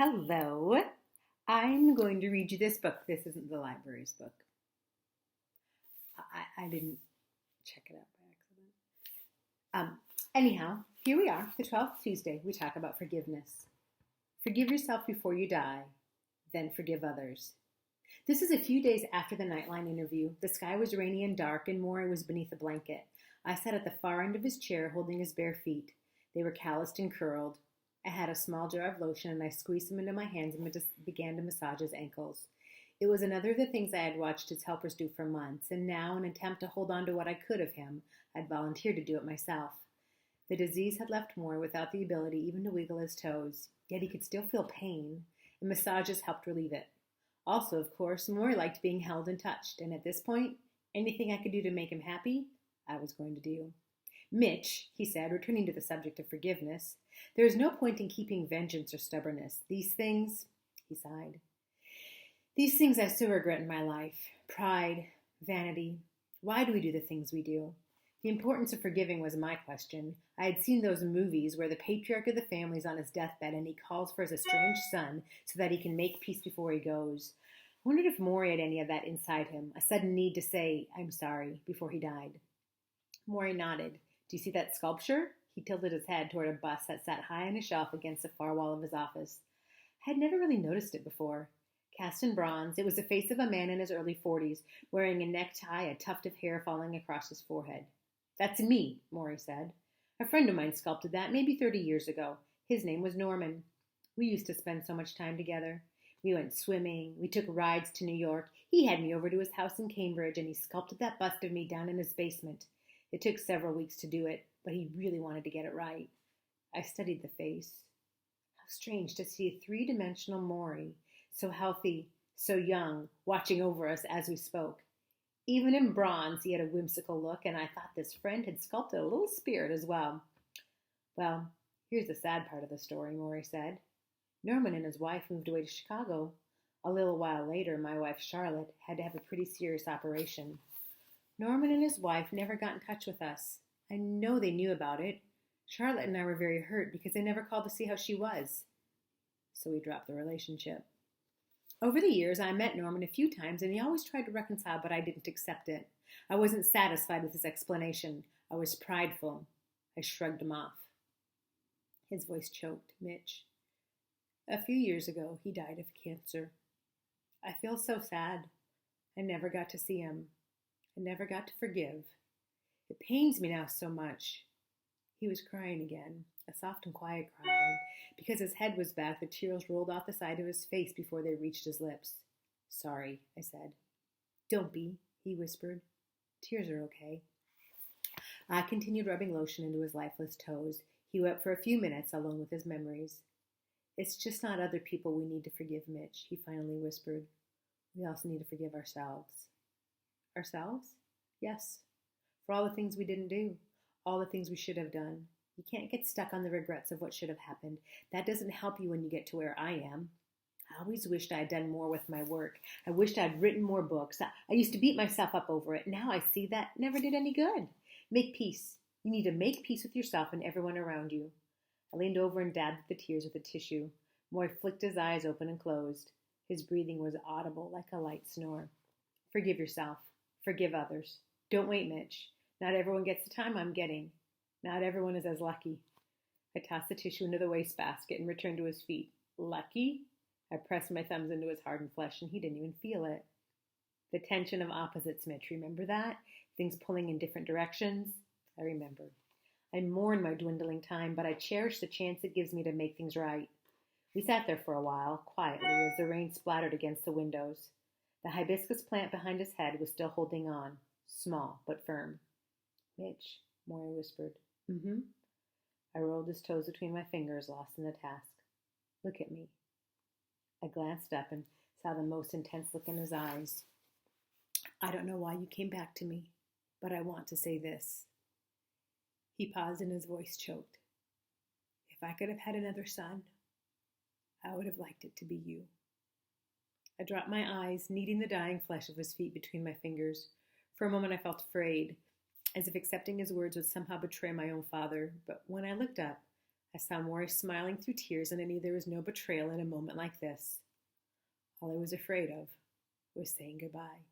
Hello. I'm going to read you this book. This isn't the library's book. I didn't check it out by accident. Anyhow, here we are, the 12th Tuesday. We talk about forgiveness. Forgive yourself before you die, then forgive others. This is a few days after the Nightline interview. The sky was rainy and dark, and Morrie was beneath a blanket. I sat at the far end of his chair, holding his bare feet. They were calloused and curled. I had a small jar of lotion, and I squeezed them into my hands and began to massage his ankles. It was another of the things I had watched his helpers do for months, and now, in an attempt to hold on to what I could of him, I'd volunteered to do it myself. The disease had left Morrie without the ability even to wiggle his toes, yet he could still feel pain, and massages helped relieve it. Also, of course, Morrie liked being held and touched, and at this point, anything I could do to make him happy, I was going to do. Mitch, he said, returning to the subject of forgiveness, there is no point in keeping vengeance or stubbornness. These things, he sighed, these things I still regret in my life. Pride, vanity. Why do we do the things we do? The importance of forgiving was my question. I had seen those movies where the patriarch of the family is on his deathbed and he calls for his estranged son so that he can make peace before he goes. I wondered if Morrie had any of that inside him, a sudden need to say, I'm sorry, before he died. Morrie nodded. Do you see that sculpture? He tilted his head toward a bust that sat high on a shelf against the far wall of his office. I had never really noticed it before. Cast in bronze, it was the face of a man in his early 40s, wearing a necktie, a tuft of hair falling across his forehead. That's me, Morrie said. A friend of mine sculpted that maybe 30 years ago. His name was Norman. We used to spend so much time together. We went swimming. We took rides to New York. He had me over to his house in Cambridge, and he sculpted that bust of me down in his basement. It took several weeks to do it, but he really wanted to get it right. I studied the face. How strange to see a three-dimensional Morrie, so healthy, so young, watching over us as we spoke. Even in bronze, he had a whimsical look, and I thought this friend had sculpted a little spirit as well. Well, here's the sad part of the story, Morrie said. Norman and his wife moved away to Chicago. A little while later, my wife, Charlotte, had to have a pretty serious operation. Norman and his wife never got in touch with us. I know they knew about it. Charlotte and I were very hurt because they never called to see how she was. So we dropped the relationship. Over the years, I met Norman a few times, and he always tried to reconcile, but I didn't accept it. I wasn't satisfied with his explanation. I was prideful. I shrugged him off. His voice choked. Mitch. A few years ago, he died of cancer. I feel so sad. I never got to see him. I never got to forgive. It pains me now so much. He was crying again, a soft and quiet cry, and because his head was back, the tears rolled off the side of his face before they reached his lips. Sorry, I said. Don't be, he whispered. Tears are okay. I continued rubbing lotion into his lifeless toes. He wept for a few minutes, alone with his memories. It's just not other people we need to forgive, Mitch, he finally whispered. We also need to forgive ourselves. Ourselves? Yes. For all the things we didn't do, all the things we should have done. You can't get stuck on the regrets of what should have happened. That doesn't help you when you get to where I am. I always wished I had done more with my work. I wished I had written more books. I used to beat myself up over it. Now I see that never did any good. Make peace. You need to make peace with yourself and everyone around you. I leaned over and dabbed at the tears with a tissue. Morrie flicked his eyes open and closed. His breathing was audible like a light snore. Forgive yourself. Forgive others. Don't wait, Mitch. Not everyone gets the time I'm getting. Not everyone is as lucky. I tossed the tissue into the wastebasket and returned to his feet. Lucky? I pressed my thumbs into his hardened flesh, and he didn't even feel it. The tension of opposites, Mitch. Remember that? Things pulling in different directions? I remember. I mourn my dwindling time, but I cherish the chance it gives me to make things right. We sat there for a while, quietly, as the rain splattered against the windows. The hibiscus plant behind his head was still holding on, small but firm. Mitch, Morrie whispered. Mm-hmm. I rolled his toes between my fingers, lost in the task. Look at me. I glanced up and saw the most intense look in his eyes. I don't know why you came back to me, but I want to say this. He paused and his voice choked. If I could have had another son, I would have liked it to be you. I dropped my eyes, kneading the dying flesh of his feet between my fingers. For a moment I felt afraid, as if accepting his words would somehow betray my own father, but when I looked up, I saw Morrie smiling through tears, and I knew there was no betrayal in a moment like this. All I was afraid of was saying goodbye.